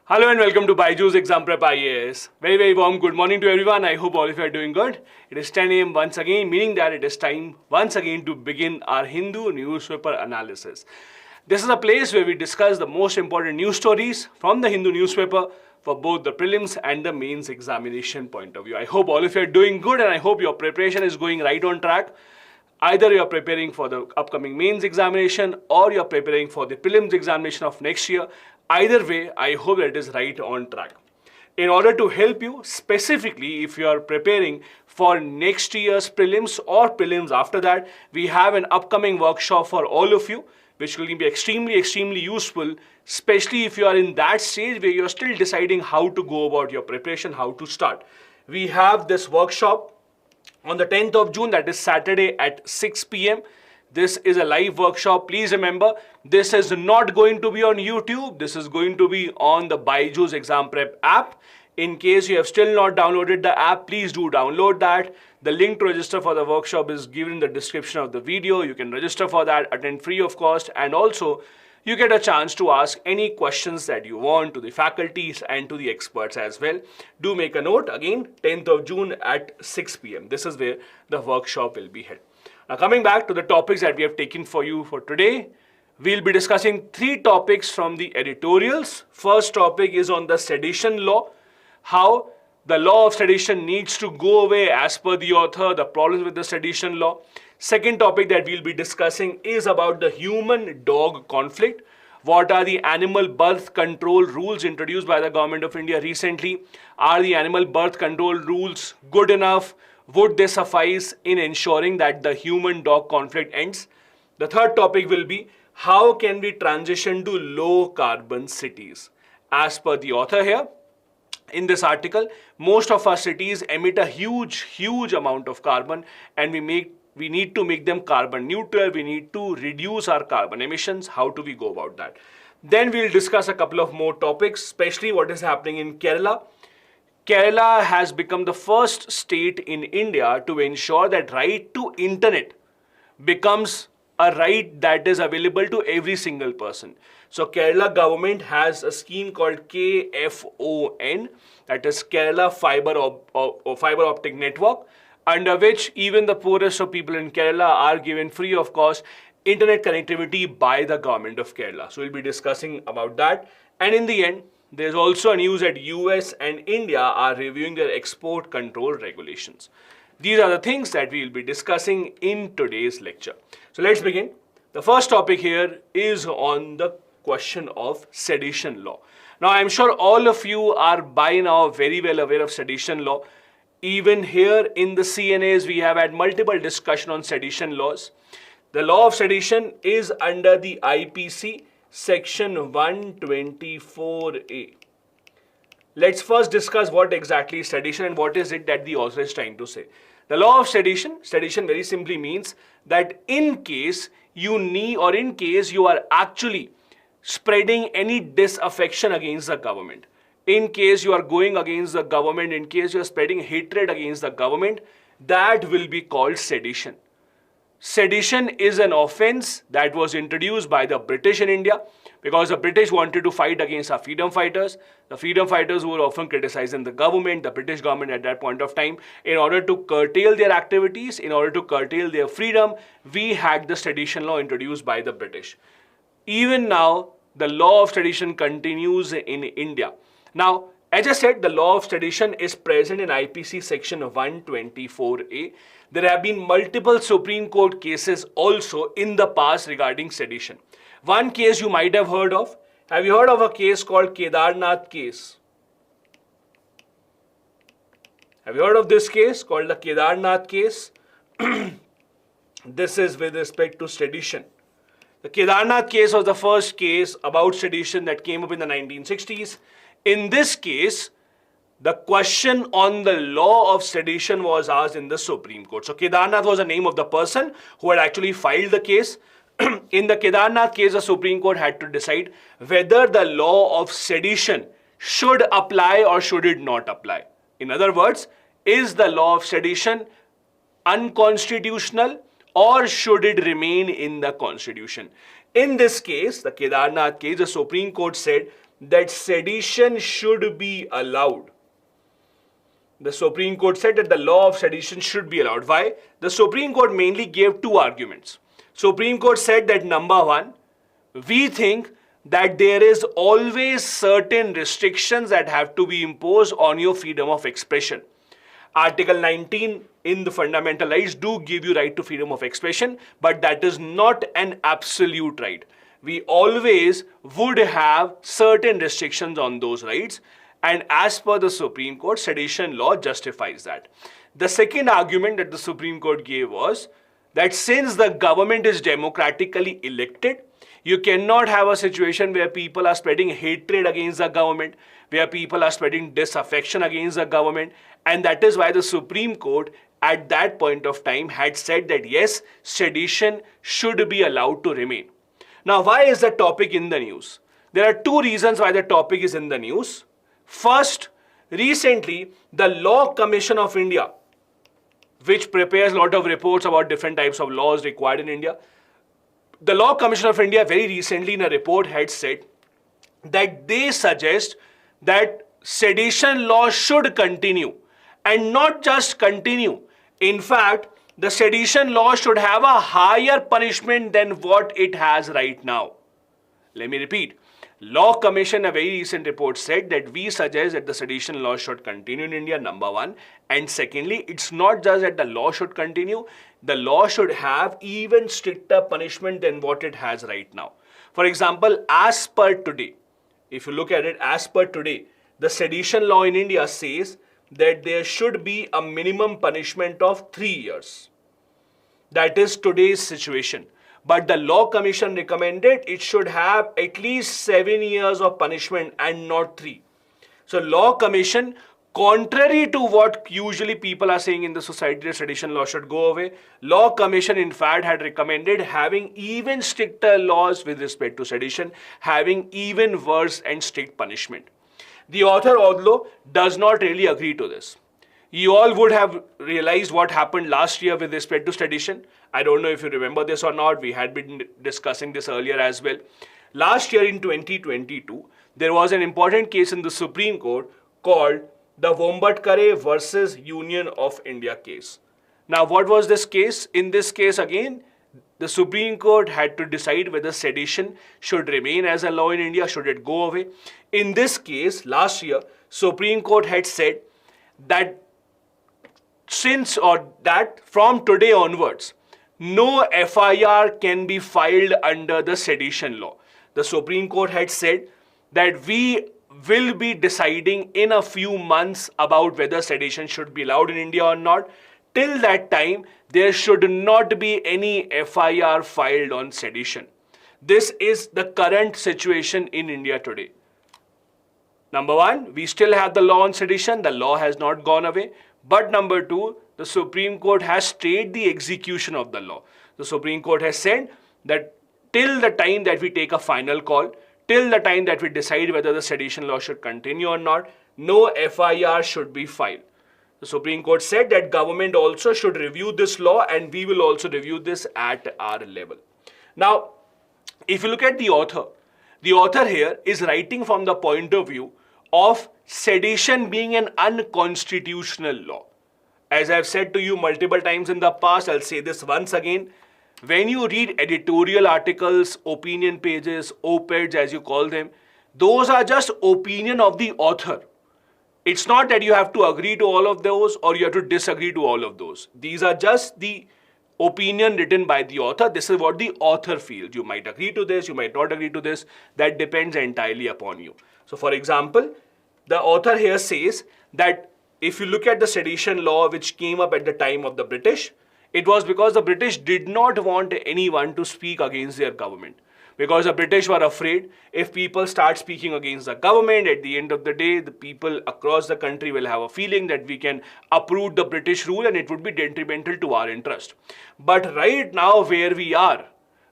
Hello and welcome to BYJU'S Exam Prep IAS. Very warm good morning to everyone. I hope all of you are doing good. It is 10 a.m. once again, meaning that it is time once again to begin our Hindu Newspaper Analysis. This is a place where we discuss the most important news stories from the Hindu newspaper for both the prelims and the mains examination point of view. I hope all of you are doing good and I hope your preparation is going right on track. Either you're preparing for the upcoming mains examination or you're preparing for the prelims examination of next year. Either way, I hope that it is right on track. In order to help you, specifically if you are preparing for next year's prelims or prelims after that, we have an upcoming workshop for all of you, which will be extremely useful, especially if you are in that stage where you're still deciding how to go about your preparation, how to start. We have this workshop on the 10th of June, that is Saturday at 6 p.m. This is a live workshop. Please remember, this is not going to be on YouTube. This is going to be on the BYJU'S Exam Prep app. In case you have still not downloaded the app, please do download that. The link to register for the workshop is given in the description of the video. You can register for that, attend free of cost, and also you get a chance to ask any questions that you want to the faculties and to the experts as well. Do make a note, again, 10th of June at 6 p.m. This is where the workshop will be held. Now coming back to the topics that we have taken for you for today, we'll be discussing three topics from the editorials. First topic is on the sedition law, how the law of sedition needs to go away as per the author, the problems with the sedition law. Second topic that we'll be discussing is about the human-dog conflict. What are the animal birth control rules introduced by the government of India recently? Are the animal birth control rules good enough? Would they suffice in ensuring that the human-dog conflict ends? The third topic will be how can we transition to low-carbon cities? As per the author here, in this article, most of our cities emit a huge amount of carbon, and we need to make them carbon neutral. We need to reduce our carbon emissions. How do we go about that? Then we'll discuss a couple of more topics, especially what is happening in Kerala. Kerala has become the first state in India to ensure that right to internet becomes a right that is available to every single person. So Kerala government has a scheme called KFON, that is Kerala Fiber Optic Network, under which even the poorest of people in Kerala are given free of cost internet connectivity by the government of Kerala. So we'll be discussing about that. And in the end, there's also a news that US and India are reviewing their export control regulations. These are the things that we will be discussing in today's lecture. So let's begin. The first topic here is on the question of sedition law. Now I'm sure all of you are by now very well aware of sedition law. Even here in the CNAs, we have had multiple discussion on sedition laws. The law of sedition is under the IPC section 124A. Let's first discuss what exactly is sedition and what is it that the author is trying to say. The law of sedition very simply means that in case you need or in case you are actually spreading any disaffection against the government, in case you are going against the government, in case you are spreading hatred against the government, that will be called sedition. Sedition is an offense that was introduced by the British in India because the British wanted to fight against our freedom fighters. The freedom fighters who were often criticizing the government, the British government at that point of time. In order to curtail their activities, in order to curtail their freedom, we had the sedition law introduced by the British. Even now, the law of sedition continues in India. Now, as I said, the law of sedition is present in IPC section 124A. There have been multiple Supreme Court cases also in the past regarding sedition. One case you might have heard of. Have you heard of a case called Kedarnath case? Have you heard of this case called the Kedarnath case? This is with respect to sedition. The Kedarnath case was the first case about sedition that came up in the 1960s. In this case, the question on the law of sedition was asked in the Supreme Court. So Kedarnath was the name of the person who had actually filed the case. In the Kedarnath case, the Supreme Court had to decide whether the law of sedition should apply or should it not apply. In other words, is the law of sedition unconstitutional or should it remain in the constitution? In this case, the Kedarnath case, the Supreme Court said that sedition should be allowed. The Supreme Court said that the law of sedition should be allowed. Why? The Supreme Court mainly gave two arguments. Supreme Court said that number one, we think that there is always certain restrictions that have to be imposed on your freedom of expression. Article 19 in the fundamental rights do give you right to freedom of expression, but that is not an absolute right. We always would have certain restrictions on those rights, and as per the Supreme Court, sedition law justifies that. The second argument that the Supreme Court gave was that since the government is democratically elected, you cannot have a situation where people are spreading hatred against the government, where people are spreading disaffection against the government, and that is why the Supreme Court at that point of time had said that yes, sedition should be allowed to remain. Now, why is the topic in the news? There are two reasons why the topic is in the news. First, recently, the Law Commission of India, which prepares a lot of reports about different types of laws required in India, the Law Commission of India very recently in a report had said that they suggest that sedition law should continue, and not just continue. In fact, the sedition law should have a higher punishment than what it has right now. Let me repeat. Law Commission, a very recent report said that we suggest that the sedition law should continue in India, number one. And secondly, it's not just that the law should continue, the law should have even stricter punishment than what it has right now. For example, as per today, if you look at it, as per today, the sedition law in India says that there should be a minimum punishment of 3 years. That is today's situation. But the Law Commission recommended it should have at least 7 years of punishment and not 3. So Law Commission, contrary to what usually people are saying in the society that sedition law should go away, Law Commission in fact had recommended having even stricter laws with respect to sedition, having even worse and strict punishment. The author, although, does not really agree to this. You all would have realized what happened last year with respect to sedition. I don't know if you remember this or not. We had been discussing this earlier as well. Last year in 2022, there was an important case in the Supreme Court called the Wombatkare versus Union of India case. Now, what was this case? In this case, again, the Supreme Court had to decide whether sedition should remain as a law in India, should it go away. In this case, last year, Supreme Court had said that from today onwards, no FIR can be filed under the sedition law. The Supreme Court had said that we will be deciding in a few months about whether sedition should be allowed in India or not. Till that time, there should not be any FIR filed on sedition. This is the current situation in India today. Number one, we still have the law on sedition. The law has not gone away. But number two, the Supreme Court has stayed the execution of the law. The Supreme Court has said that till the time that we take a final call, till the time that we decide whether the sedition law should continue or not, no FIR should be filed. The Supreme Court said that government also should review this law, and we will also review this at our level. Now, if you look at the author here is writing from the point of view of sedition being an unconstitutional law. As I've said to you multiple times in the past, I'll say this once again. When you read editorial articles, opinion pages, op-eds as you call them, those are just opinion of the author. It's not that you have to agree to all of those or you have to disagree to all of those. These are just the opinion written by the author. This is what the author feels. You might agree to this, you might not agree to this. That depends entirely upon you. So for example, the author here says that if you look at the sedition law which came up at the time of the British, it was because the British did not want anyone to speak against their government. Because the British were afraid if people start speaking against the government, at the end of the day, the people across the country will have a feeling that we can uproot the British rule and it would be detrimental to our interest. But right now where we are,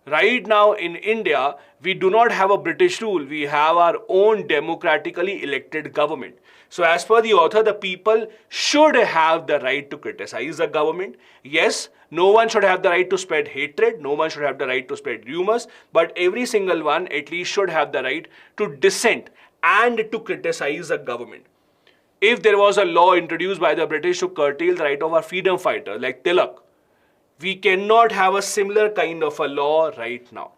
right now in India, we do not have a British rule. We have our own democratically elected government. So as per the author, the people should have the right to criticize the government. Yes, no one should have the right to spread hatred. No one should have the right to spread rumors. But every single one at least should have the right to dissent and to criticize the government. If there was a law introduced by the British to curtail the right of our freedom fighters like Tilak, we cannot have a similar kind of a law right now.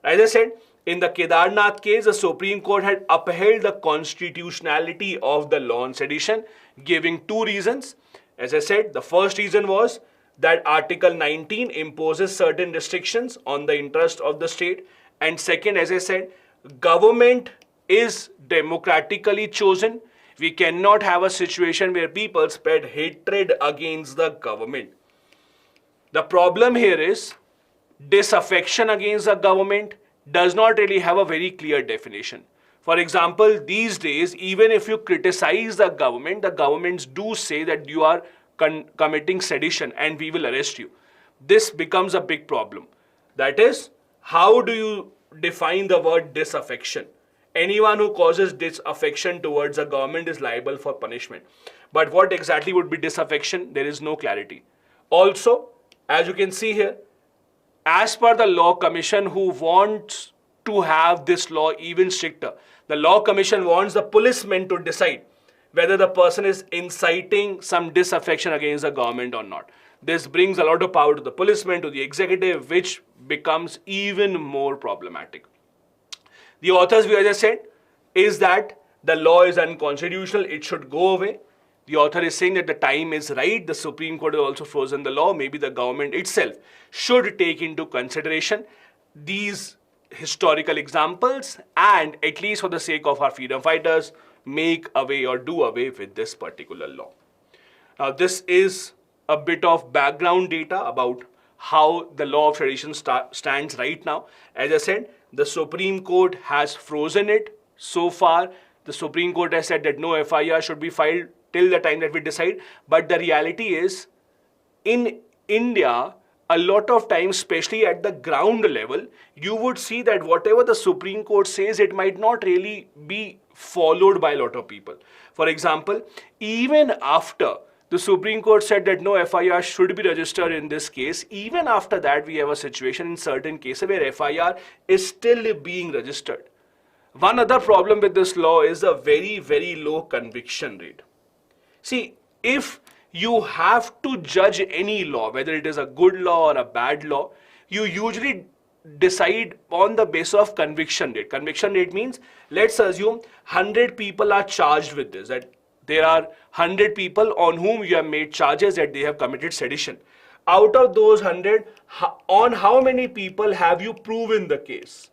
As I said, in the Kedarnath case, the Supreme Court had upheld the constitutionality of the law on sedition, giving two reasons. As I said, the first reason was that Article 19 imposes certain restrictions on the interest of the state. And second, as I said, government is democratically chosen. We cannot have a situation where people spread hatred against the government. The problem here is disaffection against the government does not really have a very clear definition. For example, these days, even if you criticize the governments do say that you are committing sedition and we will arrest you. This becomes a big problem. That is, how do you define the word disaffection? Anyone who causes disaffection towards a government is liable for punishment. But what exactly would be disaffection? There is no clarity. Also, as you can see here, as per the Law Commission who wants to have this law even stricter, the Law Commission wants the policemen to decide whether the person is inciting some disaffection against the government or not. This brings a lot of power to the policemen, to the executive, which becomes even more problematic. The author's view, as I said, is that the law is unconstitutional, it should go away. The author is saying that the time is right. The Supreme Court has also frozen the law. Maybe the government itself should take into consideration these historical examples and, at least for the sake of our freedom fighters, make away or do away with this particular law. Now, this is a bit of background data about how the law of sedition stands right now. As I said, the Supreme Court has frozen it. So far, the Supreme Court has said that no FIR should be filed till the time that we decide. But the reality is, in India, a lot of times, especially at the ground level, you would see that whatever the Supreme Court says, it might not really be followed by a lot of people. For example, even after the Supreme Court said that no FIR should be registered in this case, even after that, we have a situation in certain cases where FIR is still being registered. One other problem with this law is a very, very low conviction rate. See, if you have to judge any law, whether it is a good law or a bad law, you usually decide on the basis of conviction rate. Conviction rate means, let's assume 100 people are charged with this, that there are 100 people on whom you have made charges that they have committed sedition. Out of those 100, on how many people have you proven the case?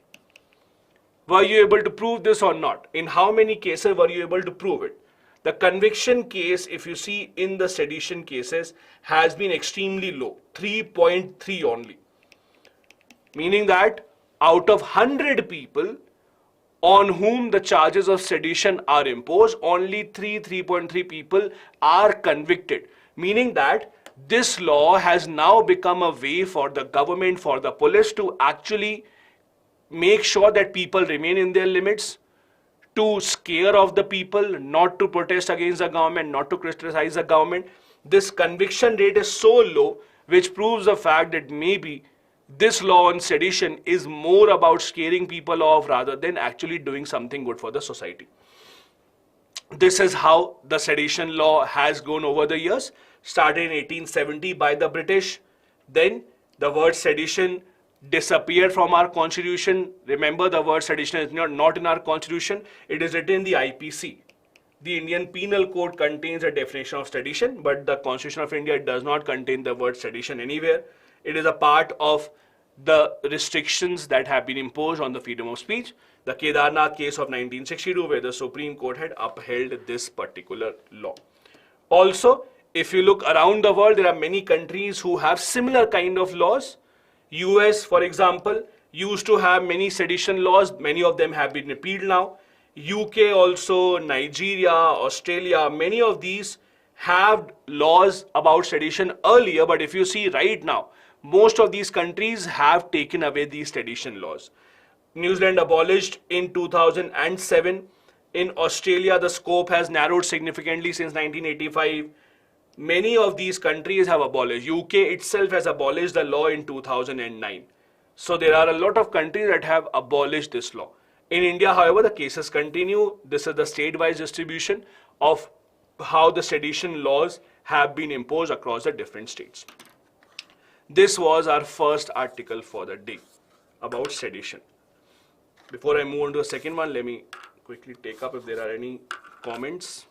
Were you able to prove this or not? In how many cases were you able to prove it? The conviction case, if you see in the sedition cases, has been extremely low, 3.3 only. Meaning that out of 100 people on whom the charges of sedition are imposed, only 3.3 people are convicted. Meaning that this law has now become a way for the government, for the police to actually make sure that people remain in their limits, to scare off the people, not to protest against the government, not to criticize the government. This conviction rate is so low, which proves the fact that maybe this law on sedition is more about scaring people off rather than actually doing something good for the society. This is how the sedition law has grown over the years. Started in 1870 by the British. Then the word sedition disappeared from our constitution. Remember, the word sedition is not in our constitution. It is written in the IPC. The Indian Penal Code contains a definition of sedition, but the Constitution of India does not contain the word sedition anywhere. It is a part of the restrictions that have been imposed on the freedom of speech. The Kedarnath case of 1962, where the Supreme Court had upheld this particular law. Also, if you look around the world, there are many countries who have similar kind of laws. US, for example, used to have many sedition laws. Many of them have been repealed now. UK also, Nigeria, Australia, many of these have laws about sedition earlier. But if you see right now, most of these countries have taken away these sedition laws. New Zealand abolished in 2007. In Australia, the scope has narrowed significantly since 1985. Many of these countries have abolished. UK itself has abolished the law in 2009. So there are a lot of countries that have abolished this law. In India, however, the cases continue. This is the state-wise distribution of how the sedition laws have been imposed across the different states. This was our first article for the day about sedition. Before I move on to the second one, let me quickly take up if there are any comments.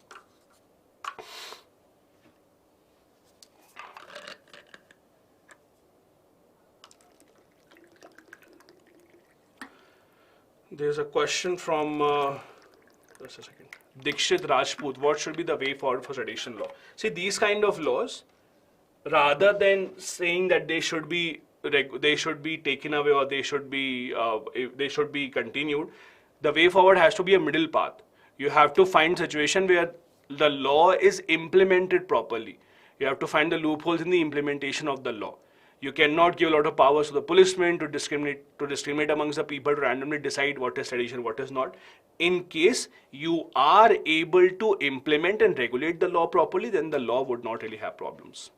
There's a question from, just a second, Dikshit Rajput. What should be the way forward for sedition law? See, these kind of laws, rather than saying that they should be taken away or they should be continued, the way forward has to be a middle path. You have to find situation where the law is implemented properly. You have to find the loopholes in the implementation of the law. You cannot give a lot of powers to the policemen to discriminate amongst the people, to randomly decide what is sedition, what is not. In case you are able to implement and regulate the law properly, then the law would not really have problems.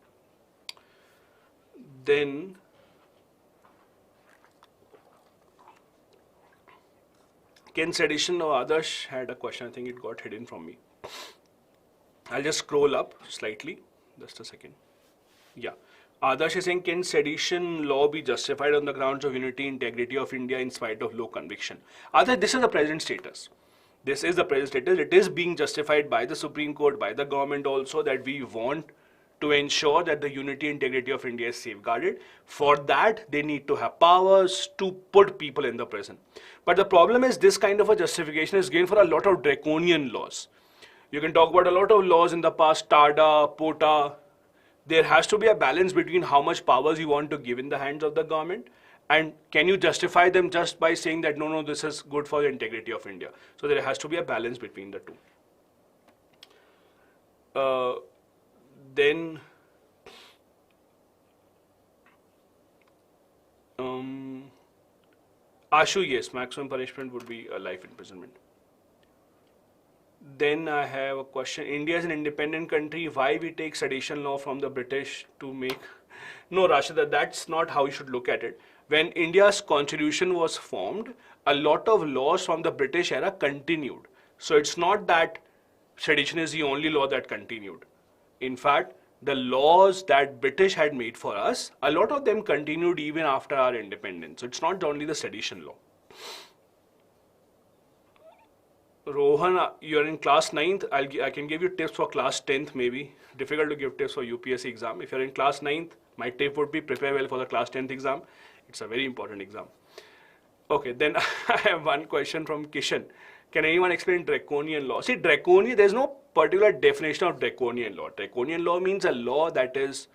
Then can sedition, or Adarsh had a question, I think it got hidden from me. I'll just scroll up slightly, just a second. Yeah. Adarsh is saying, can sedition law be justified on the grounds of unity, integrity of India in spite of low conviction? Adarsh, this is the present status. This is the present status. It is being justified by the Supreme Court, by the government also, that we want to ensure that the unity, integrity of India is safeguarded. For that, they need to have powers to put people in the prison. But the problem is this kind of a justification is given for a lot of draconian laws. You can talk about a lot of laws in the past, TADA, POTA. There has to be a balance between how much powers you want to give in the hands of the government and can you justify them just by saying that no, this is good for the integrity of India. So there has to be a balance between the two. Then Ashu, yes, maximum punishment would be a life imprisonment. Then I have a question. India is an independent country. Why we take sedition law from the British to make? No, Rashida, that's not how you should look at it. When India's constitution was formed, a lot of laws from the British era continued. So it's not that sedition is the only law that continued. In fact, the laws that British had made for us, a lot of them continued even after our independence. So it's not only the sedition law. Rohan, you're in class 9th. I can give you tips for class 10th maybe. Difficult to give tips for UPSC exam. If you're in class 9th, my tip would be prepare well for the class 10th exam. It's a very important exam. Okay, then I have one question from Kishan. Can anyone explain draconian law? See, draconian, there's no particular definition of draconian law. Draconian law means a law that is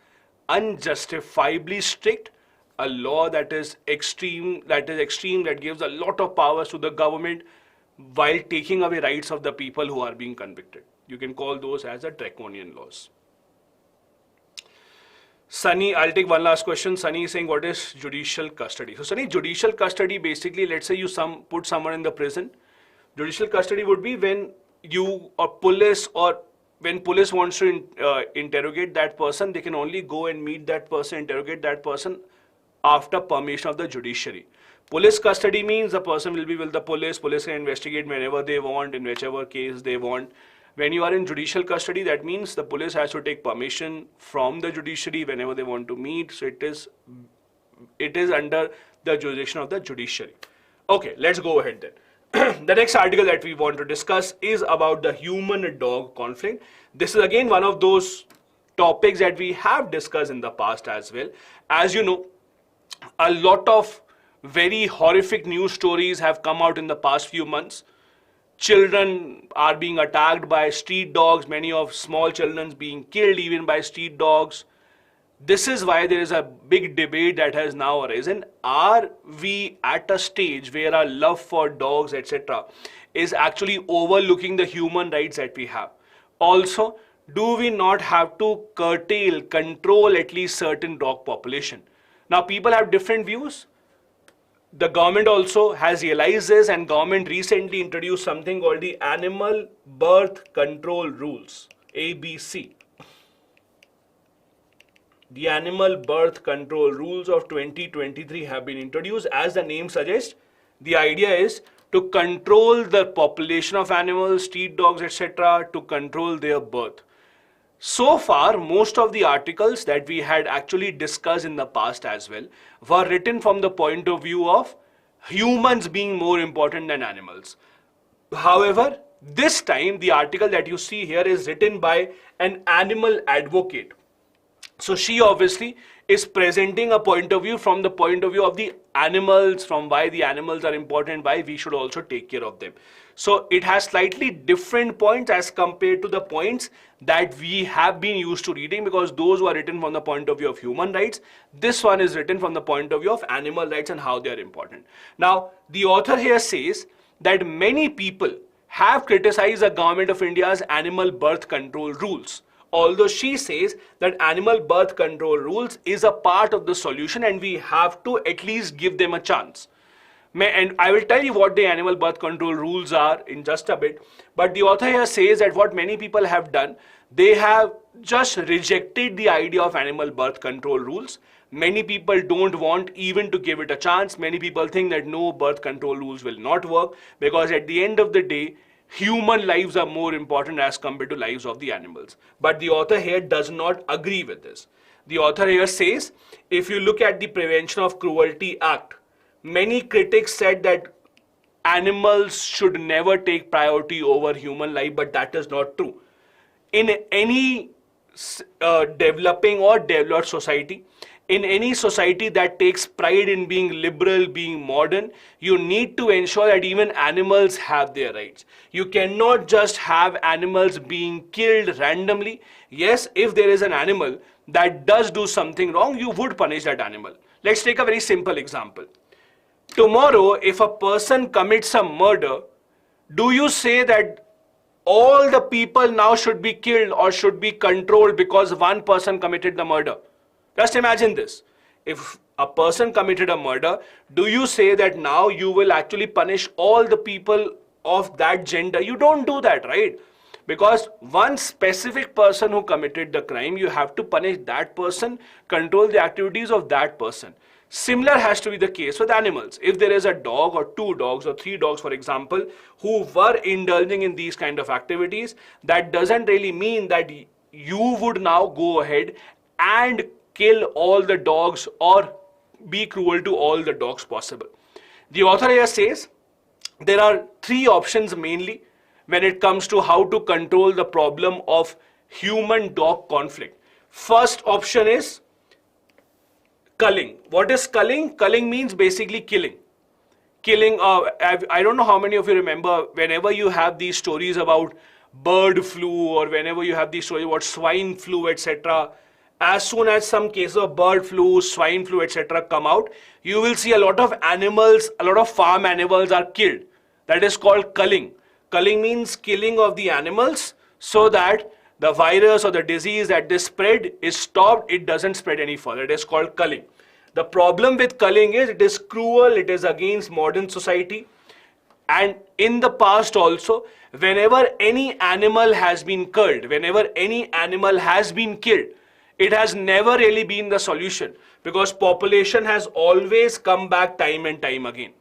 unjustifiably strict, a law that is extreme, that gives a lot of powers to the government while taking away rights of the people who are being convicted. You can call those as the draconian laws. Sunny, I'll take one last question. Sunny is saying, what is judicial custody? So Sunny, judicial custody, basically, let's say you put someone in the prison. Judicial custody would be when you or police, or when police wants to interrogate that person, they can only go and meet that person, interrogate that person after permission of the judiciary. Police custody means the person will be with the police. Police can investigate whenever they want, in whichever case they want. When you are in judicial custody, that means the police has to take permission from the judiciary whenever they want to meet. So it is under the jurisdiction of the judiciary. Okay, let's go ahead then. The next article that we want to discuss is about the human-dog conflict. This is again one of those topics that we have discussed in the past as well. As you know, a lot of very horrific news stories have come out in the past few months. Children are being attacked by street dogs, many of small children being killed even by street dogs. This is why there is a big debate that has now arisen. Are we at a stage where our love for dogs, etc., is actually overlooking the human rights that we have? Also, do we not have to control at least certain dog population? Now, people have different views. The government also has realized this, and government recently introduced something called the Animal Birth Control Rules, ABC. The Animal Birth Control Rules of 2023 have been introduced. As the name suggests, the idea is to control the population of animals, street dogs, etc., to control their birth. So far, most of the articles that we had actually discussed in the past as well were written from the point of view of humans being more important than animals. However, this time the article that you see here is written by an animal advocate. So she obviously is presenting a point of view from the point of view of the animals, from why the animals are important, why we should also take care of them. So it has slightly different points as compared to the points that we have been used to reading, because those were written from the point of view of human rights. This one is written from the point of view of animal rights and how they are important. Now, the author here says that many people have criticized the government of India's animal birth control rules. Although she says that animal birth control rules is a part of the solution and we have to at least give them a chance. And I will tell you what the animal birth control rules are in just a bit. But the author here says that what many people have done, they have just rejected the idea of animal birth control rules. Many people don't want even to give it a chance. Many people think that no, birth control rules will not work, because at the end of the day, human lives are more important as compared to lives of the animals. But the author here does not agree with this. The author here says, if you look at the Prevention of Cruelty Act, many critics said that animals should never take priority over human life, but that is not true. In any developing or developed society, in any society that takes pride in being liberal, being modern, you need to ensure that even animals have their rights. You cannot just have animals being killed randomly. Yes, if there is an animal that does do something wrong, you would punish that animal. Let's take a very simple example. Tomorrow, if a person commits a murder, do you say that all the people now should be killed or should be controlled because one person committed the murder? Just imagine this. If a person committed a murder, do you say that now you will actually punish all the people of that gender? You don't do that, right? Because one specific person who committed the crime, you have to punish that person, control the activities of that person. Similar has to be the case with animals. If there is a dog or two dogs or three dogs, for example, who were indulging in these kind of activities, that doesn't really mean that you would now go ahead and kill all the dogs or be cruel to all the dogs possible. The author here says there are three options mainly when it comes to how to control the problem of human-dog conflict. First option is culling. What is culling? Culling means basically killing. Killing, I don't know how many of you remember, whenever you have these stories about bird flu or whenever you have these stories about swine flu, etc., as soon as some cases of bird flu, swine flu, etc. come out, you will see a lot of animals, a lot of farm animals are killed. That is called culling. Culling means killing of the animals so that the virus or the disease that they spread is stopped, it doesn't spread any further. It is called culling. The problem with culling is it is cruel, it is against modern society. And in the past also, whenever any animal has been culled, whenever any animal has been killed, it has never really been the solution, because population has always come back time and time again.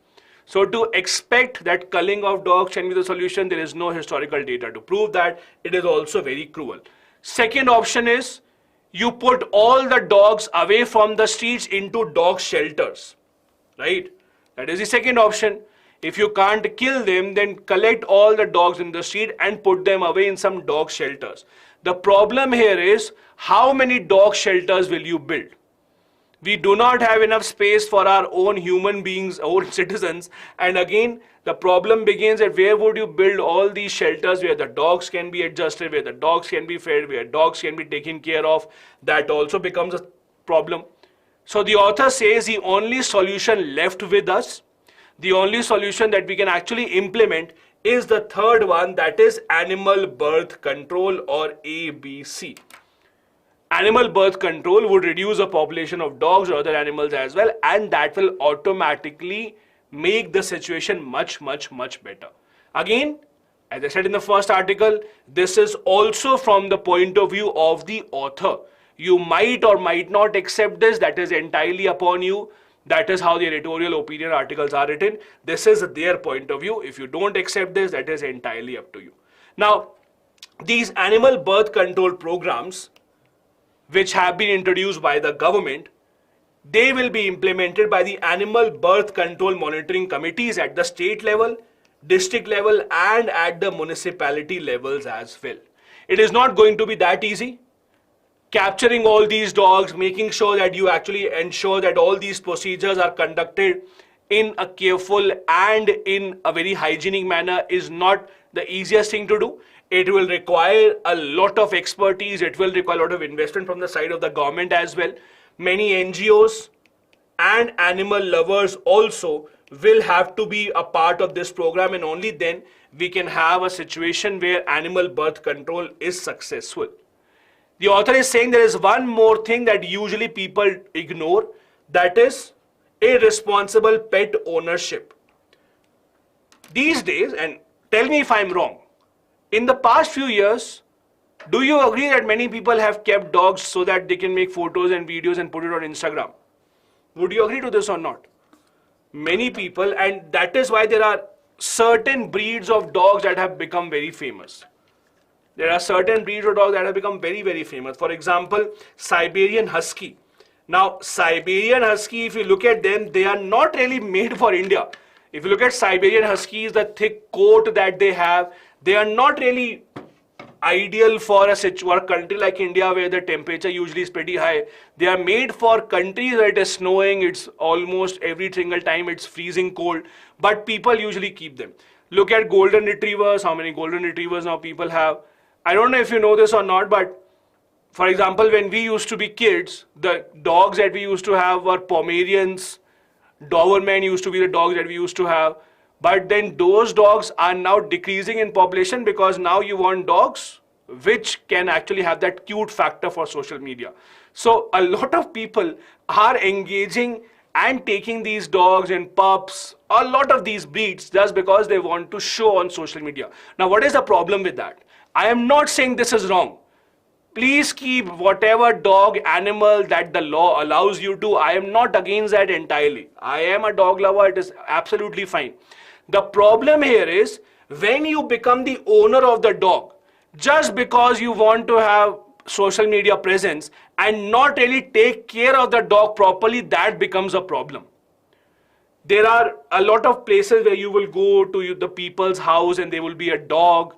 So to expect that culling of dogs can be the solution, there is no historical data to prove that. It is also very cruel. Second option is you put all the dogs away from the streets into dog shelters, right? That is the second option. If you can't kill them, then collect all the dogs in the street and put them away in some dog shelters. The problem here is, how many dog shelters will you build? We do not have enough space for our own human beings, own citizens. And again, the problem begins at where would you build all these shelters where the dogs can be adjusted, where the dogs can be fed, where dogs can be taken care of. That also becomes a problem. So the author says the only solution left with us, the only solution that we can actually implement is the third one, that is animal birth control, or ABC. Animal birth control would reduce the population of dogs or other animals as well, and that will automatically make the situation much, much, much better. Again, as I said in the first article, this is also from the point of view of the author. You might or might not accept this, that is entirely upon you. That is how the editorial opinion articles are written. This is their point of view. If you don't accept this, that is entirely up to you. Now, these animal birth control programs, which have been introduced by the government, they will be implemented by the animal birth control monitoring committees at the state level, district level, and at the municipality levels as well. It is not going to be that easy. Capturing all these dogs, making sure that you actually ensure that all these procedures are conducted in a careful and in a very hygienic manner is not the easiest thing to do. It will require a lot of expertise. It will require a lot of investment from the side of the government as well. Many NGOs and animal lovers also will have to be a part of this program, and only then we can have a situation where animal birth control is successful. The author is saying there is one more thing that usually people ignore, that is irresponsible pet ownership. These days, and tell me if I'm wrong, in the past few years, do you agree that many people have kept dogs so that they can make photos and videos and put it on Instagram? Would you agree to this or not? Many people, and that is why there are certain breeds of dogs that have become very famous. There are certain breeds of dogs that have become very, very famous. For example, Siberian Husky. Now, Siberian Husky, if you look at them, they are not really made for India. If you look at Siberian Huskies, the thick coat that they have, they are not really ideal for a country like India where the temperature usually is pretty high. They are made for countries where it is snowing, it's almost every single time it's freezing cold, but people usually keep them. Look at golden retrievers, how many golden retrievers now people have. I don't know if you know this or not, but for example, when we used to be kids, the dogs that we used to have were Pomeranians. Doberman used to be the dogs that we used to have. But then those dogs are now decreasing in population because now you want dogs which can actually have that cute factor for social media. So a lot of people are engaging and taking these dogs and pups, a lot of these breeds, just because they want to show on social media. Now, what is the problem with that? I am not saying this is wrong. Please keep whatever dog, animal that the law allows you to. I am not against that entirely. I am a dog lover. It is absolutely fine. The problem here is when you become the owner of the dog, just because you want to have social media presence and not really take care of the dog properly, that becomes a problem. There are a lot of places where you will go to the people's house and there will be a dog.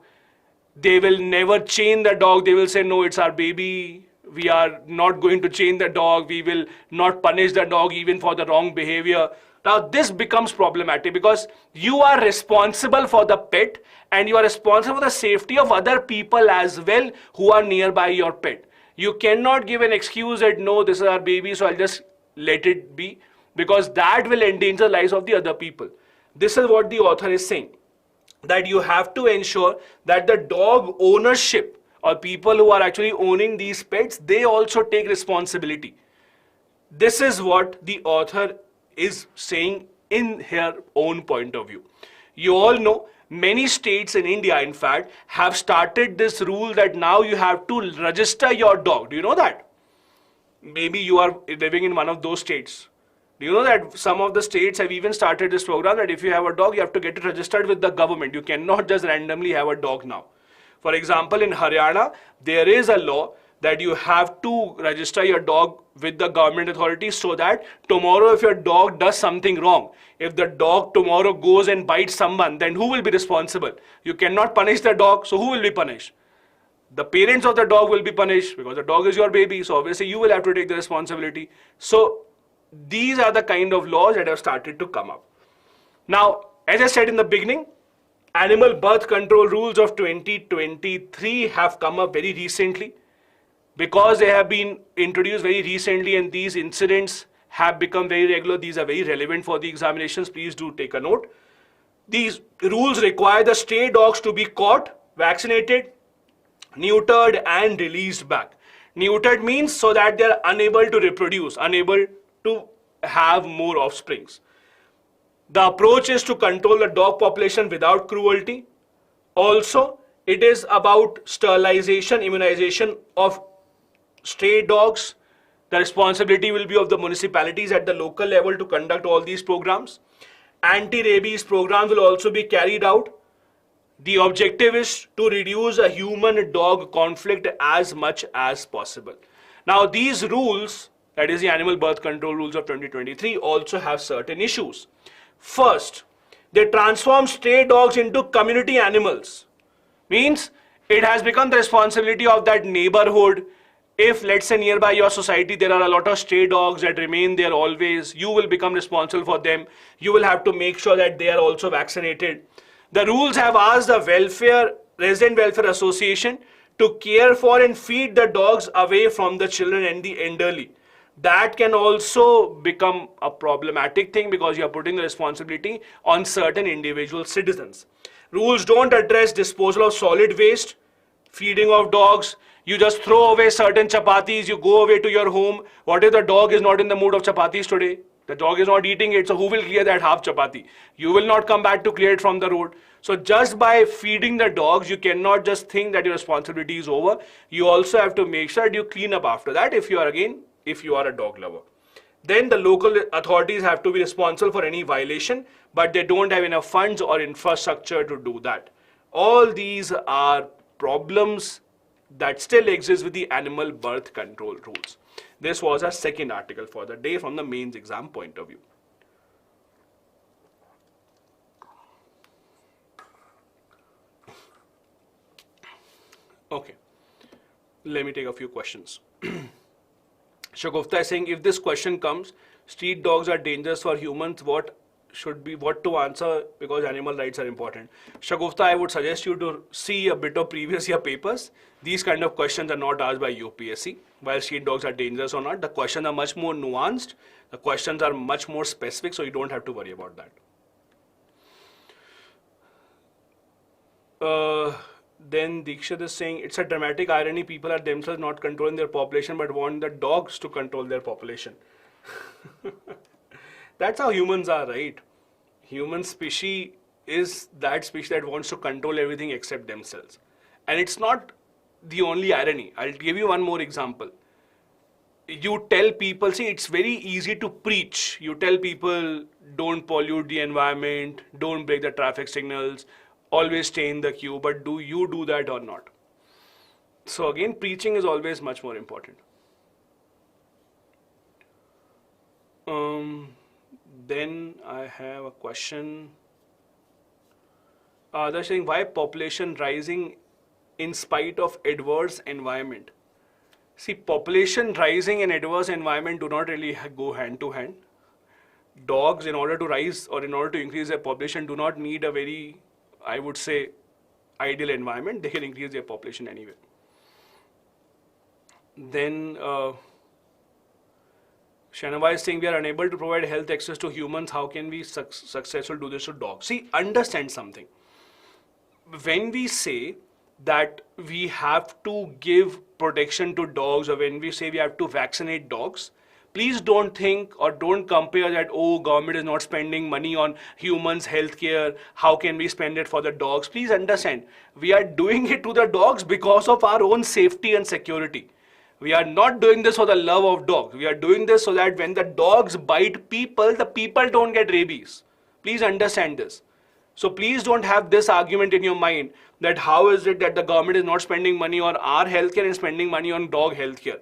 They will never chain the dog. They will say, no, it's our baby. We are not going to chain the dog. We will not punish the dog even for the wrong behavior. Now, this becomes problematic because you are responsible for the pet and you are responsible for the safety of other people as well who are nearby your pet. You cannot give an excuse that, no, this is our baby, so I'll just let it be, because that will endanger the lives of the other people. This is what the author is saying, that you have to ensure that the dog ownership or people who are actually owning these pets, they also take responsibility. This is what the author is saying in her own point of view. You all know many states in India, in fact, have started this rule that now you have to register your dog. Do you know that? Maybe you are living in one of those states. Do you know that some of the states have even started this program that if you have a dog, you have to get it registered with the government. You cannot just randomly have a dog now. For example, in Haryana, there is a law that you have to register your dog with the government authorities so that tomorrow if your dog does something wrong, if the dog tomorrow goes and bites someone, then who will be responsible? You cannot punish the dog, so who will be punished? The parents of the dog will be punished because the dog is your baby, so obviously you will have to take the responsibility. So these are the kind of laws that have started to come up. Now, as I said in the beginning, animal birth control rules of 2023 have come up very recently. Because they have been introduced very recently and these incidents have become very regular, these are very relevant for the examinations, please do take a note. These rules require the stray dogs to be caught, vaccinated, neutered and released back. Neutered means so that they are unable to reproduce, unable to have more offsprings. The approach is to control the dog population without cruelty. Also, it is about sterilization, immunization of stray dogs. The responsibility will be of the municipalities at the local level to conduct all these programs. Anti-rabies programs will also be carried out. The objective is to reduce a human-dog conflict as much as possible. Now, these rules, that is the Animal Birth Control Rules of 2023, also have certain issues. First, they transform stray dogs into community animals. Means it has become the responsibility of that neighborhood. If, let's say, nearby your society, there are a lot of stray dogs that remain there always, you will become responsible for them. You will have to make sure that they are also vaccinated. The rules have asked the Resident Welfare Association to care for and feed the dogs away from the children and the elderly. That can also become a problematic thing because you are putting the responsibility on certain individual citizens. Rules don't address disposal of solid waste, feeding of dogs. You just throw away certain chapatis, you go away to your home. What if the dog is not in the mood of chapatis today? The dog is not eating it, so who will clear that half chapati? You will not come back to clear it from the road. So just by feeding the dogs, you cannot just think that your responsibility is over. You also have to make sure that you clean up after that if you are a dog lover. Then the local authorities have to be responsible for any violation, but they don't have enough funds or infrastructure to do that. All these are problems that still exist with the animal birth control rules. This was our second article for the day from the mains exam point of view. Okay, let me take a few questions. Shagufta is saying, if this question comes, street dogs are dangerous for humans, what to answer because animal rights are important. Shagufta, I would suggest you to see a bit of previous year papers. These kind of questions are not asked by UPSC. While street dogs are dangerous or not, the questions are much more nuanced. The questions are much more specific, so you don't have to worry about that. Then Dikshit is saying, it's a dramatic irony. People are themselves not controlling their population but want the dogs to control their population. That's how humans are, right? Human species is that species that wants to control everything except themselves. And it's not the only irony. I'll give you one more example. You tell people, see, it's very easy to preach. You tell people, don't pollute the environment, don't break the traffic signals, always stay in the queue, but do you do that or not? So again, preaching is always much more important. Then I have a question. They're saying, why population rising in spite of adverse environment? See, population rising and adverse environment do not really go hand to hand. Dogs, in order to rise or in order to increase their population, do not need a very, I would say, ideal environment. They can increase their population anyway. Then Shanava is saying, we are unable to provide health access to humans. How can we successfully do this to dogs? See, understand something. When we say that we have to give protection to dogs, or when we say we have to vaccinate dogs, please don't think or don't compare that, oh, government is not spending money on humans' healthcare. How can we spend it for the dogs? Please understand, we are doing it to the dogs because of our own safety and security. We are not doing this for the love of dogs. We are doing this so that when the dogs bite people, the people don't get rabies. Please understand this. So please don't have this argument in your mind that how is it that the government is not spending money on our healthcare and spending money on dog healthcare.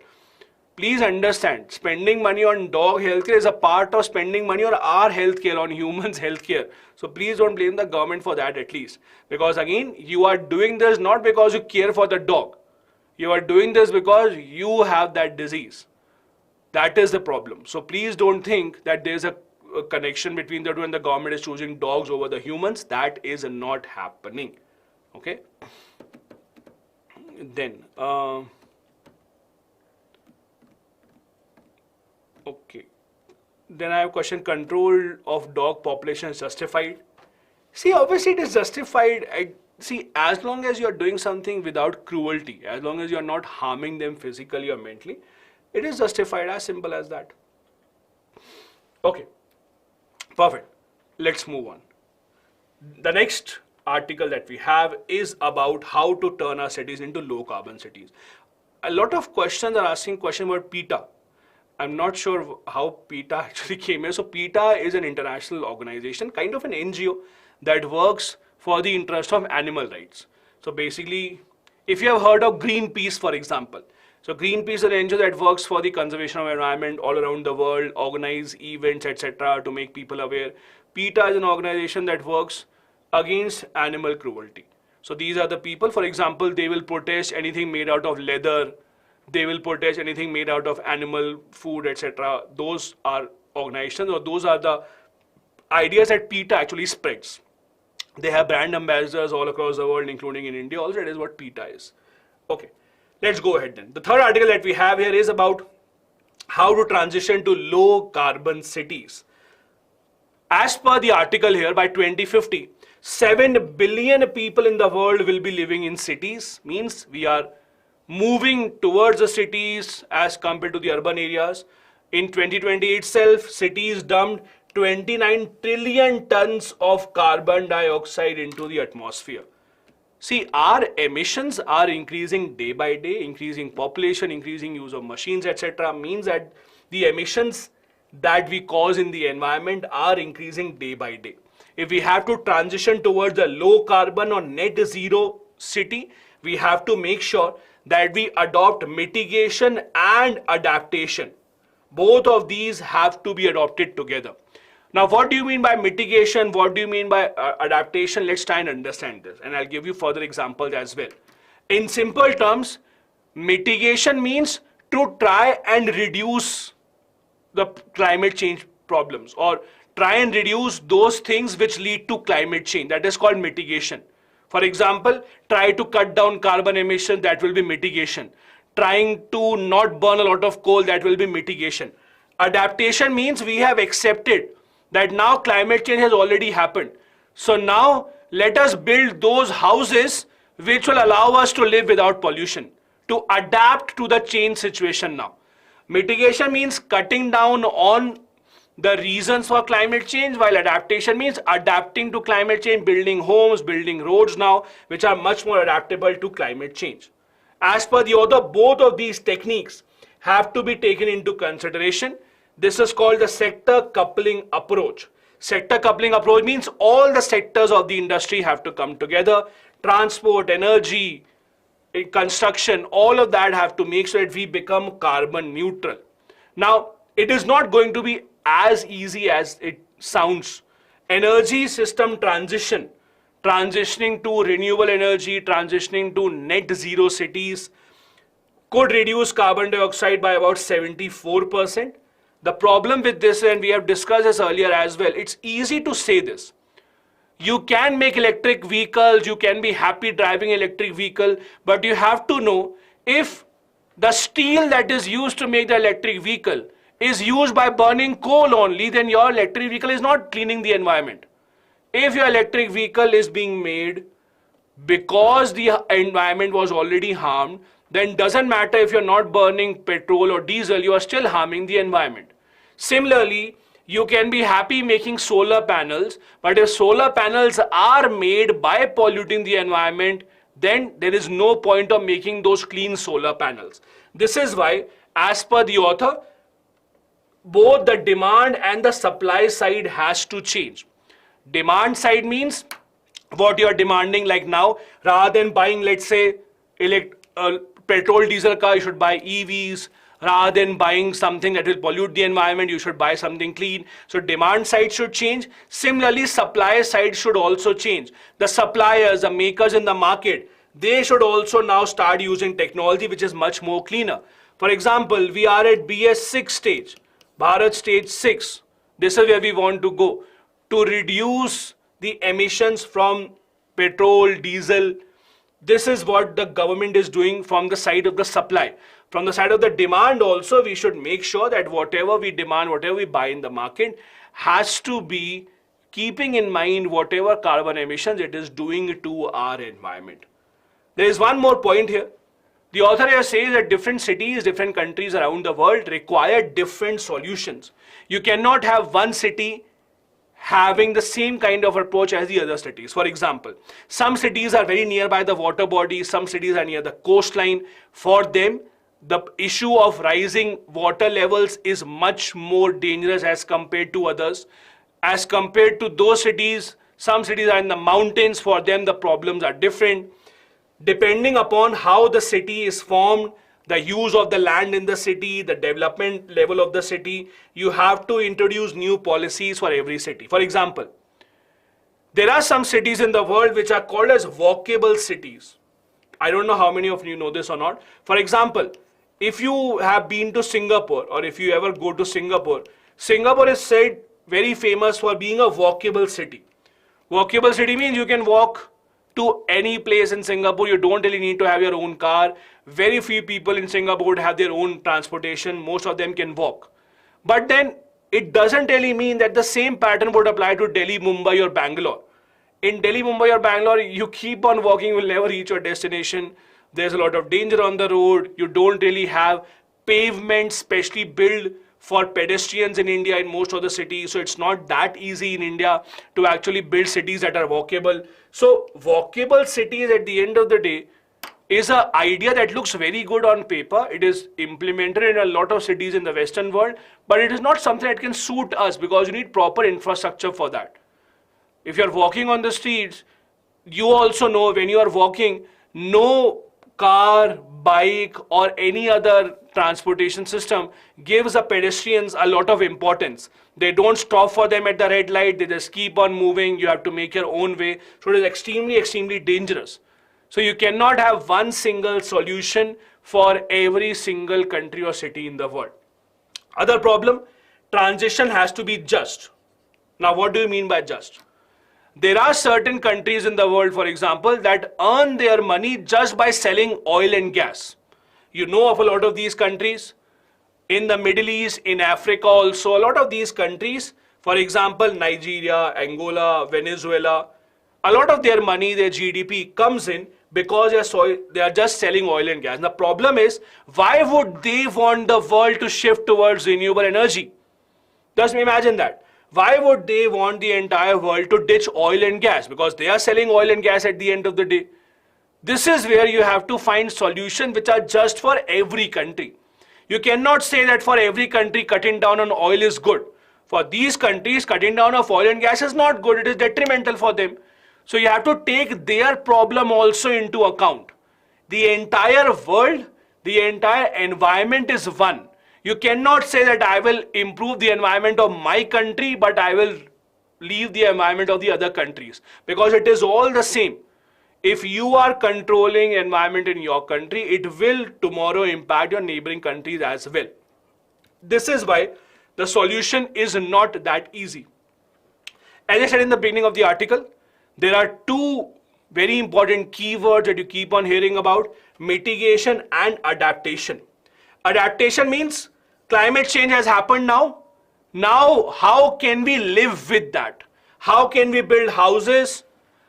Please understand, spending money on dog healthcare is a part of spending money on our healthcare, on humans' healthcare. So please don't blame the government for that at least. Because again, you are doing this not because you care for the dog. You are doing this because you have that disease. That is the problem. So please don't think that there is a connection between the two and the government is choosing dogs over the humans. That is not happening. Okay? Then, okay. Then I have a question, control of dog population is justified. See, obviously it is justified. See, as long as you are doing something without cruelty, as long as you are not harming them physically or mentally, it is justified, as simple as that. Okay, perfect. Let's move on. The next article that we have is about how to turn our cities into low carbon cities. A lot of questions are asking questions about PETA. I'm not sure how PETA actually came here. So PETA is an international organization, kind of an NGO that works for the interest of animal rights. So basically, if you have heard of Greenpeace, for example, so Greenpeace is an NGO that works for the conservation of environment all around the world, organize events, etc. to make people aware. PETA is an organization that works against animal cruelty. So these are the people, for example, they will protest anything made out of leather, they will protest anything made out of animal food, etc. Those are organizations, or those are the ideas that PETA actually spreads. They have brand ambassadors all across the world, including in India also. That is what PETA is. Okay, let's go ahead then. The third article that we have here is about how to transition to low carbon cities. As per the article here, by 2050, 7 billion people in the world will be living in cities. Means we are moving towards the cities as compared to the urban areas. In 2020 itself, cities dumped 29 trillion tons of carbon dioxide into the atmosphere. See, our emissions are increasing day by day, increasing population, increasing use of machines, etc. means that the emissions that we cause in the environment are increasing day by day. If we have to transition towards a low carbon or net zero city, we have to make sure that we adopt mitigation and adaptation. Both of these have to be adopted together. Now, what do you mean by mitigation? What do you mean by adaptation? Let's try and understand this, and I'll give you further examples as well. In simple terms, mitigation means to try and reduce the climate change problems, or try and reduce those things which lead to climate change. That is called mitigation. For example, try to cut down carbon emissions, that will be mitigation. Trying to not burn a lot of coal, that will be mitigation. Adaptation means we have accepted that now climate change has already happened. So now let us build those houses which will allow us to live without pollution, to adapt to the change situation now. Mitigation means cutting down on the reasons for climate change, while adaptation means adapting to climate change, building homes, building roads now, which are much more adaptable to climate change. As per the author, both of these techniques have to be taken into consideration. This is called the sector coupling approach. Sector coupling approach means all the sectors of the industry have to come together. Transport, energy, construction, all of that have to make sure that we become carbon neutral. Now, it is not going to be as easy as it sounds. Energy system transitioning to renewable energy, transitioning to net zero cities could reduce carbon dioxide by about 74%. The problem with this, and we have discussed this earlier as well, it's easy to say this. You can make electric vehicles, you can be happy driving electric vehicle, but you have to know if the steel that is used to make the electric vehicle is used by burning coal only, then your electric vehicle is not cleaning the environment. If your electric vehicle is being made because the environment was already harmed, then doesn't matter if you're not burning petrol or diesel, you are still harming the environment. Similarly, you can be happy making solar panels, but if solar panels are made by polluting the environment, then there is no point of making those clean solar panels. This is why, as per the author, both the demand and the supply side has to change. Demand side means what you are demanding, like now, rather than buying, let's say, petrol diesel car, you should buy EVs. Rather than buying something that will pollute the environment, you should buy something clean. So demand side should change. Similarly, supply side should also change. The suppliers, the makers in the market, they should also now start using technology which is much more cleaner. For example, we are at BS6 stage, Bharat stage 6. This is where we want to go to reduce the emissions from petrol, diesel. This is what the government is doing from the side of the supply. From the side of the demand also, we should make sure that whatever we demand, whatever we buy in the market has to be keeping in mind whatever carbon emissions it is doing to our environment. There is one more point here. The author here says that different cities, different countries around the world require different solutions. You cannot have one city having the same kind of approach as the other cities. For example, some cities are very nearby the water bodies, some cities are near the coastline. For them, the issue of rising water levels is much more dangerous as compared to others. As compared to those cities, some cities are in the mountains, for them the problems are different. Depending upon how the city is formed, the use of the land in the city, the development level of the city, you have to introduce new policies for every city. For example, there are some cities in the world which are called as walkable cities. I don't know how many of you know this or not. For example, if you have been to Singapore, or if you ever go to Singapore, Singapore is said very famous for being a walkable city. Walkable city means you can walk to any place in Singapore. You don't really need to have your own car. Very few people in Singapore would have their own transportation. Most of them can walk. But then it doesn't really mean that the same pattern would apply to Delhi, Mumbai or Bangalore. In Delhi, Mumbai or Bangalore, you keep on walking, you will never reach your destination. There's a lot of danger on the road. You don't really have pavements specially built for pedestrians in India in most of the cities. So it's not that easy in India to actually build cities that are walkable. So walkable cities at the end of the day is an idea that looks very good on paper. It is implemented in a lot of cities in the Western world, but it is not something that can suit us because you need proper infrastructure for that. If you're walking on the streets, you also know when you are walking, no car, bike or any other transportation system gives the pedestrians a lot of importance. They don't stop for them at the red light. They just keep on moving. You have to make your own way. So it is extremely, extremely dangerous. So you cannot have one single solution for every single country or city in the world. Other problem, transition has to be just. Now what do you mean by just? There are certain countries in the world, for example, that earn their money just by selling oil and gas. You know of a lot of these countries. In the Middle East, in Africa also, a lot of these countries, for example, Nigeria, Angola, Venezuela, a lot of their money, their GDP comes in because they are just selling oil and gas. And the problem is, why would they want the world to shift towards renewable energy? Just imagine that. Why would they want the entire world to ditch oil and gas? Because they are selling oil and gas at the end of the day. This is where you have to find solutions which are just for every country. You cannot say that for every country cutting down on oil is good. For these countries, cutting down of oil and gas is not good. It is detrimental for them. So you have to take their problem also into account. The entire world, the entire environment is one. You cannot say that I will improve the environment of my country, but I will leave the environment of the other countries, because it is all the same. If you are controlling environment in your country, it will tomorrow impact your neighboring countries as well. This is why the solution is not that easy. As I said in the beginning of the article, there are two very important keywords that you keep on hearing about: mitigation and adaptation. Adaptation means climate change has happened now. Now, how can we live with that? How can we build houses?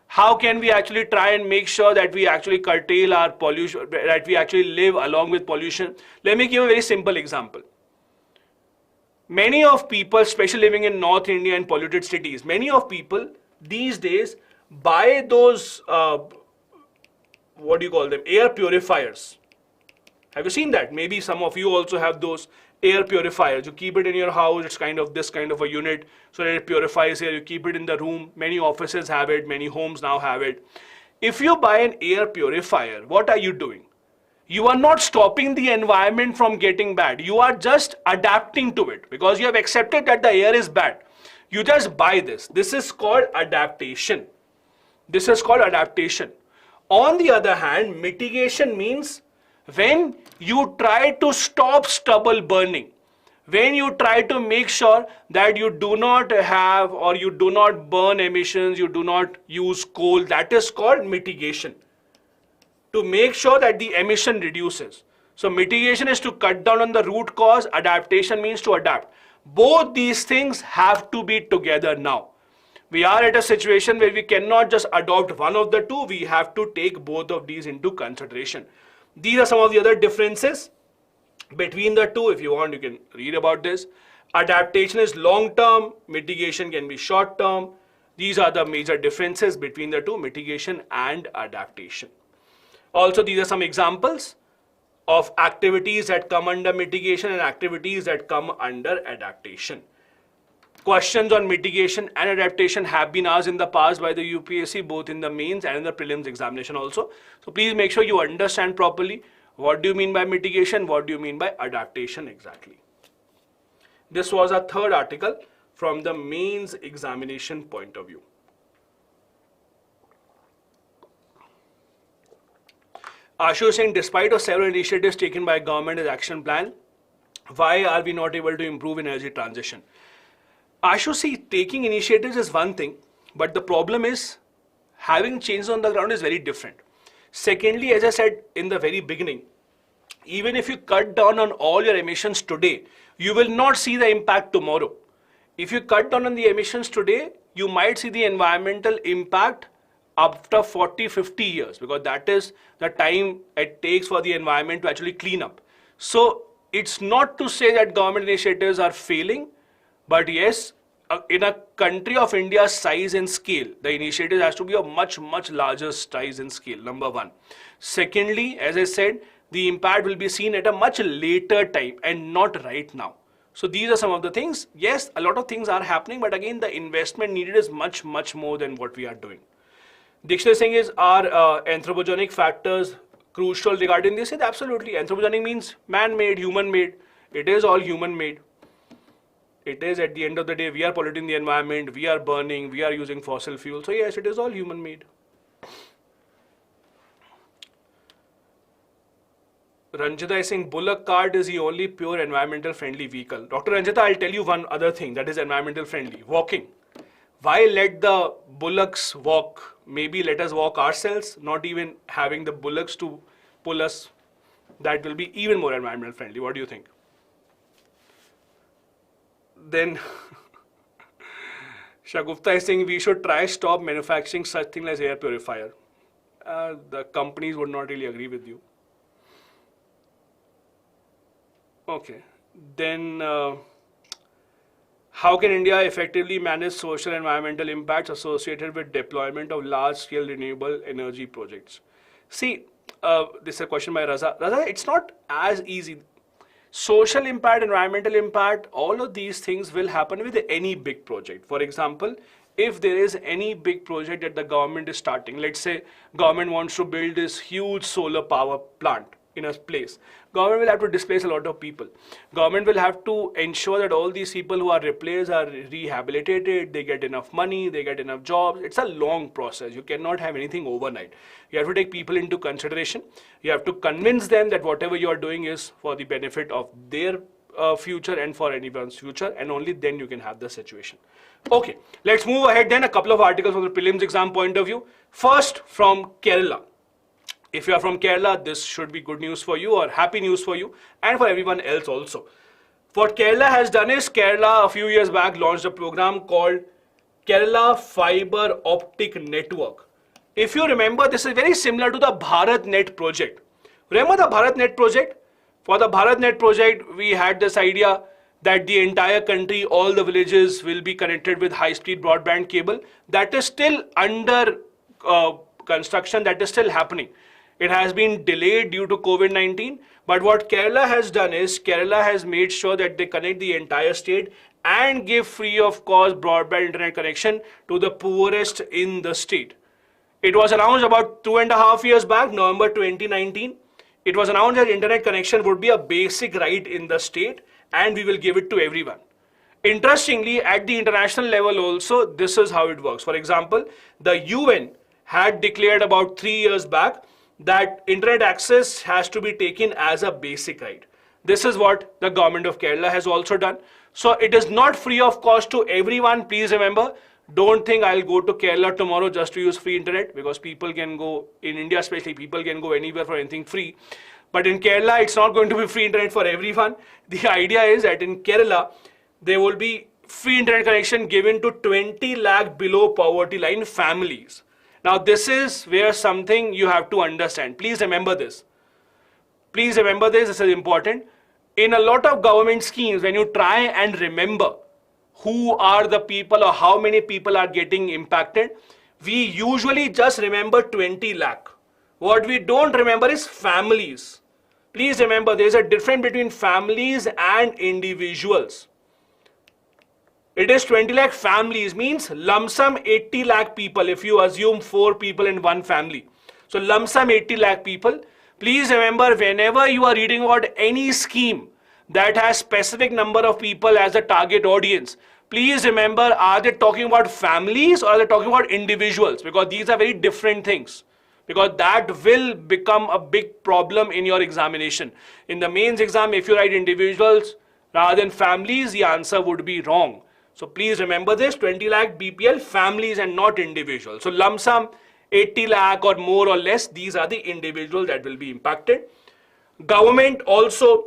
How can we actually try and make sure that we actually curtail our pollution, that we actually live along with pollution? Let me give a very simple example. Many of people, especially living in North India and polluted cities, many of people these days buy those, what do you call them, air purifiers. Have you seen that? Maybe some of you also have those air purifiers. You keep it in your house. It's kind of this kind of a unit so that it purifies air. You keep it in the room. Many offices have it. Many homes now have it. If you buy an air purifier, what are you doing? You are not stopping the environment from getting bad. You are just adapting to it because you have accepted that the air is bad. You just buy this. This is called adaptation. This is called adaptation. On the other hand, mitigation means when you try to stop stubble burning, when you try to make sure that you do not have or you do not burn emissions, you do not use coal, that is called mitigation. To make sure that the emission reduces. So mitigation is to cut down on the root cause, adaptation means to adapt. Both these things have to be together now. We are at a situation where we cannot just adopt one of the two, we have to take both of these into consideration. These are some of the other differences between the two. If you want, you can read about this. Adaptation is long term, mitigation can be short term. These are the major differences between the two, mitigation and adaptation. Also, these are some examples. of activities that come under mitigation and activities that come under adaptation. Questions on mitigation and adaptation have been asked in the past by the UPSC, both in the mains and in the prelims examination also. So please make sure you understand properly what do you mean by mitigation, what do you mean by adaptation exactly. This was our third article from the mains examination point of view. Ashu is saying, despite of several initiatives taken by government as action plan, why are we not able to improve energy transition? Ashu, see, taking initiatives is one thing, but the problem is having changes on the ground is very different. Secondly, as I said in the very beginning, even if you cut down on all your emissions today, you will not see the impact tomorrow. If you cut down on the emissions today, you might see the environmental impact after 40, 50 years, because that is the time it takes for the environment to actually clean up. So it's not to say that government initiatives are failing, but yes, in a country of India's size and scale, the initiative has to be of much, much larger size and scale, number one. Secondly, as I said, the impact will be seen at a much later time and not right now. So these are some of the things. Yes, a lot of things are happening, but again, the investment needed is much, much more than what we are doing. Dictionary saying is, are anthropogenic factors crucial regarding this? Yes, absolutely. Anthropogenic means man-made, human-made. It is all human-made. It is, at the end of the day, we are polluting the environment, we are burning, we are using fossil fuel. So yes, it is all human-made. Ranjita is saying, bullock cart is the only pure environmental friendly vehicle. Dr. Ranjita, I'll tell you one other thing that is environmental friendly. Walking. Why let the bullocks walk? Maybe let us walk ourselves, not even having the bullocks to pull us. That will be even more environmental friendly. What do you think? Then Shagufta is saying we should try stop manufacturing such things as air purifier. The companies would not really agree with you. Okay. Then how can India effectively manage social and environmental impacts associated with deployment of large-scale renewable energy projects? See, this is a question by Raza. Raza, it's not as easy. Social impact, environmental impact, all of these things will happen with any big project. For example, if there is any big project that the government is starting, let's say government wants to build this huge solar power plant in a place, government will have to displace a lot of people. Government will have to ensure that all these people who are replaced are rehabilitated, they get enough money, they get enough jobs. It's a long process. You cannot have anything overnight. You have to take people into consideration. You have to convince them that whatever you are doing is for the benefit of their future and for anyone's future, and only then you can have the situation. Okay, let's move ahead then. A couple of articles from the prelims exam point of view. First, from Kerala. If you are from Kerala, this should be good news for you or happy news for you and for everyone else also. What Kerala has done is, Kerala a few years back launched a program called Kerala Fiber Optic Network. If you remember, this is very similar to the BharatNet project. Remember the BharatNet project? For the BharatNet project, we had this idea that the entire country, all the villages will be connected with high-speed broadband cable. That is still under construction, that is still happening. It has been delayed due to COVID-19, but what Kerala has done is, Kerala has made sure that they connect the entire state and give free of cost broadband internet connection to the poorest in the state. It was announced about 2.5 years back, November 2019. It was announced that internet connection would be a basic right in the state and we will give it to everyone. Interestingly, at the international level also, this is how it works. For example, the UN had declared about 3 years back that internet access has to be taken as a basic right. This is what the government of Kerala has also done. So it is not free of cost to everyone. Please remember, don't think I'll go to Kerala tomorrow just to use free internet, because people can go, in India especially, people can go anywhere for anything free. But in Kerala, it's not going to be free internet for everyone. The idea is that in Kerala, there will be free internet connection given to 20 lakh below poverty line families. Now, this is where something you have to understand. Please remember this. Please remember this. This is important. In a lot of government schemes, when you try and remember who are the people or how many people are getting impacted, we usually just remember 20 lakh. What we don't remember is families. Please remember, there is a difference between families and individuals. It is 20 lakh families, means lump sum 80 lakh people if you assume 4 people in one family. So lump sum 80 lakh people. Please remember, whenever you are reading about any scheme that has specific number of people as a target audience, please remember, are they talking about families or are they talking about individuals? Because these are very different things. Because that will become a big problem in your examination. In the mains exam, if you write individuals rather than families, the answer would be wrong. So please remember this, 20 lakh BPL families and not individuals. So lump sum 80 lakh or more or less, these are the individuals that will be impacted. Government also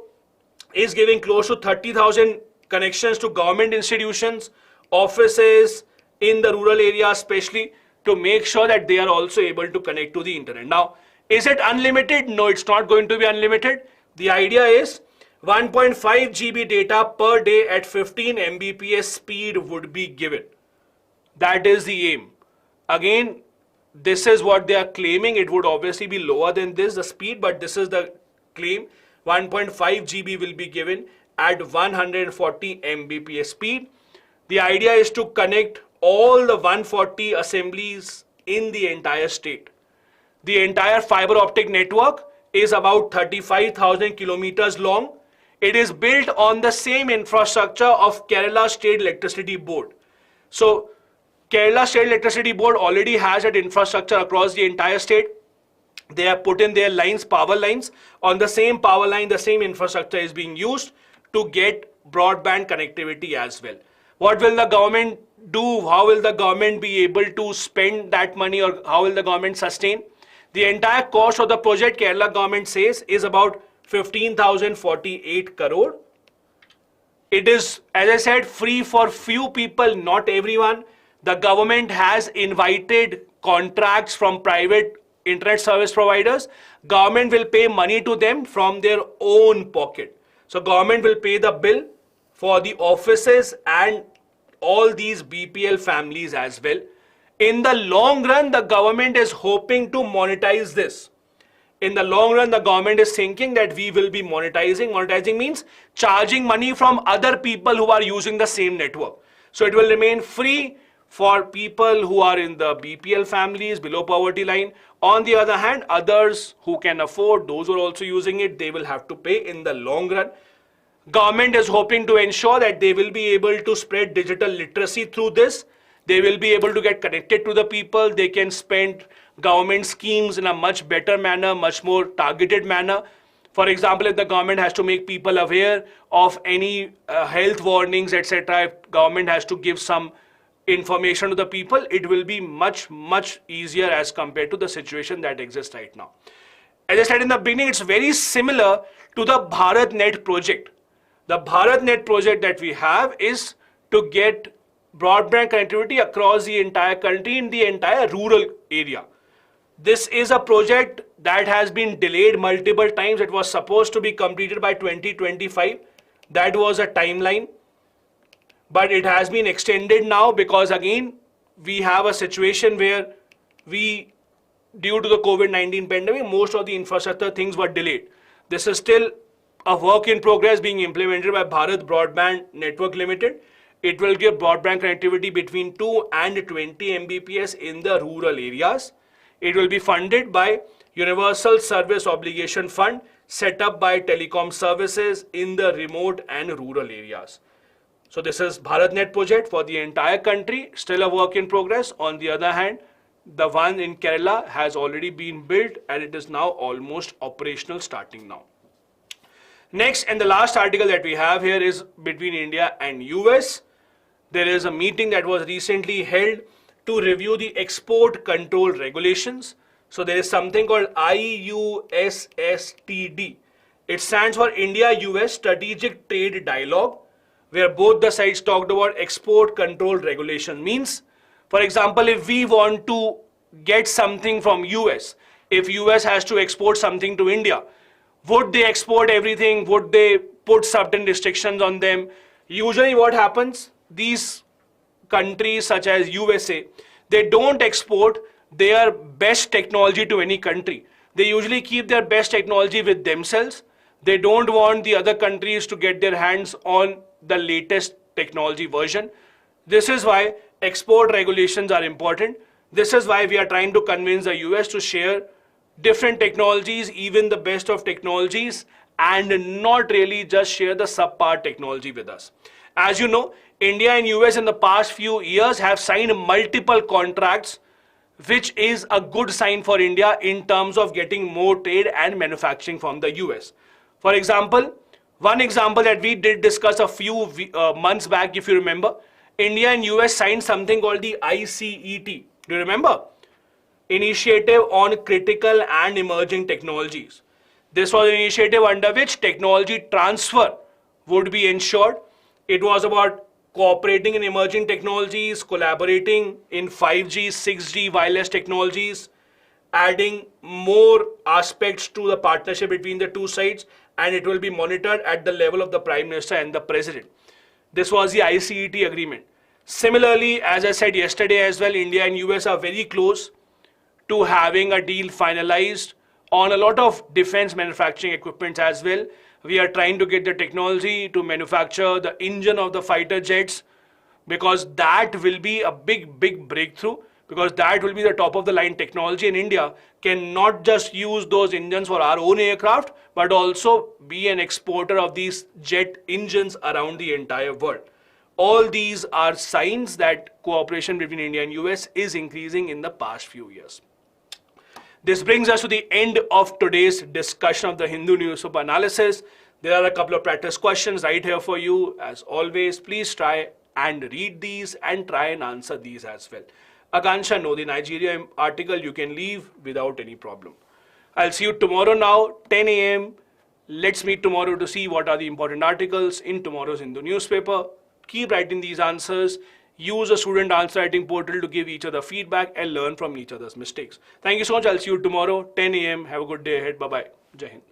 is giving close to 30,000 connections to government institutions, offices in the rural area especially, to make sure that they are also able to connect to the internet. Now, is it unlimited? No, it's not going to be unlimited. The idea is 1.5 GB data per day at 15 Mbps speed would be given. That is the aim. Again, this is what they are claiming. It would obviously be lower than this, the speed, but this is the claim. 1.5 GB will be given at 140 Mbps speed. The idea is to connect all the 140 assemblies in the entire state. The entire fiber optic network is about 35,000 kilometers long. It is built on the same infrastructure of Kerala State Electricity Board. So Kerala State Electricity Board already has that infrastructure across the entire state. They have put in their lines, power lines. On the same power line, the same infrastructure is being used to get broadband connectivity as well. What will the government do? How will the government be able to spend that money, or how will the government sustain? The entire cost of the project, Kerala government says, is about 15,048 crore. It is, as I said, free for few people, not everyone. The government has invited contracts from private internet service providers. Government will pay money to them from their own pocket. So government will pay the bill for the offices and all these BPL families as well. In the long run, the government is hoping to monetize this. In the long run, the government is thinking that we will be monetizing. Monetizing means charging money from other people who are using the same network. So it will remain free for people who are in the BPL families below poverty line. On the other hand, others who can afford, those who are also using it, they will have to pay in the long run. Government is hoping to ensure that they will be able to spread digital literacy through this. They will be able to get connected to the people. They can spend government schemes in a much better manner, much more targeted manner. For example, if the government has to make people aware of any health warnings, etc., if government has to give some information to the people, it will be much easier as compared to the situation that exists right now. As I said in the beginning, it's very similar to the BharatNet project. The BharatNet project that we have is to get broadband connectivity across the entire country in the entire rural area. This is a project that has been delayed multiple times. It was supposed to be completed by 2025. That was a timeline. But it has been extended now because again, we have a situation where due to the COVID-19 pandemic, most of the infrastructure things were delayed. This is still a work in progress being implemented by Bharat Broadband Network Limited. It will give broadband connectivity between 2 and 20 Mbps in the rural areas. It will be funded by Universal Service Obligation Fund set up by Telecom Services in the remote and rural areas. So this is BharatNet project for the entire country, still a work in progress. On the other hand, the one in Kerala has already been built and it is now almost operational starting now. Next and the last article that we have here is between India and US. There is a meeting that was recently held to review the export control regulations. So there is something called IUSSTD. It stands for India-US Strategic Trade Dialogue, where both the sides talked about export control regulation. Means, for example, if we want to get something from US, if US has to export something to India, would they export everything? Would they put certain restrictions on them? Usually what happens, these countries such as USA, they don't export their best technology to any country. They usually keep their best technology with themselves. They don't want the other countries to get their hands on the latest technology version. This is why export regulations are important. This is why we are trying to convince the US to share different technologies, even the best of technologies, and not really just share the subpar technology with us. As you know, India and US in the past few years have signed multiple contracts, which is a good sign for India in terms of getting more trade and manufacturing from the US. For example, one example that we did discuss a few months back, if you remember, India and US signed something called the ICET. Do you remember? Initiative on Critical and Emerging Technologies. This was an initiative under which technology transfer would be ensured. It was about cooperating in emerging technologies, collaborating in 5G, 6G wireless technologies, adding more aspects to the partnership between the two sides, and it will be monitored at the level of the Prime Minister and the President. This was the ICET agreement. Similarly, as I said yesterday as well, India and US are very close to having a deal finalized on a lot of defense manufacturing equipment as well. We are trying to get the technology to manufacture the engine of the fighter jets, because that will be a big breakthrough, because that will be the top of the line technology, and India can not just use those engines for our own aircraft, but also be an exporter of these jet engines around the entire world. All these are signs that cooperation between India and US is increasing in the past few years. This brings us to the end of today's discussion of the Hindu Newspaper Analysis. There are a couple of practice questions right here for you. As always, please try and read these and try and answer these as well. Akansha, no, the Nigeria article you can leave without any problem. I'll see you tomorrow now, 10 a.m. Let's meet tomorrow to see what are the important articles in tomorrow's Hindu newspaper. Keep writing these answers. Use a student answer writing portal to give each other feedback and learn from each other's mistakes. Thank you so much. I'll see you tomorrow, 10 a.m. Have a good day ahead. Bye-bye. Jai Hind.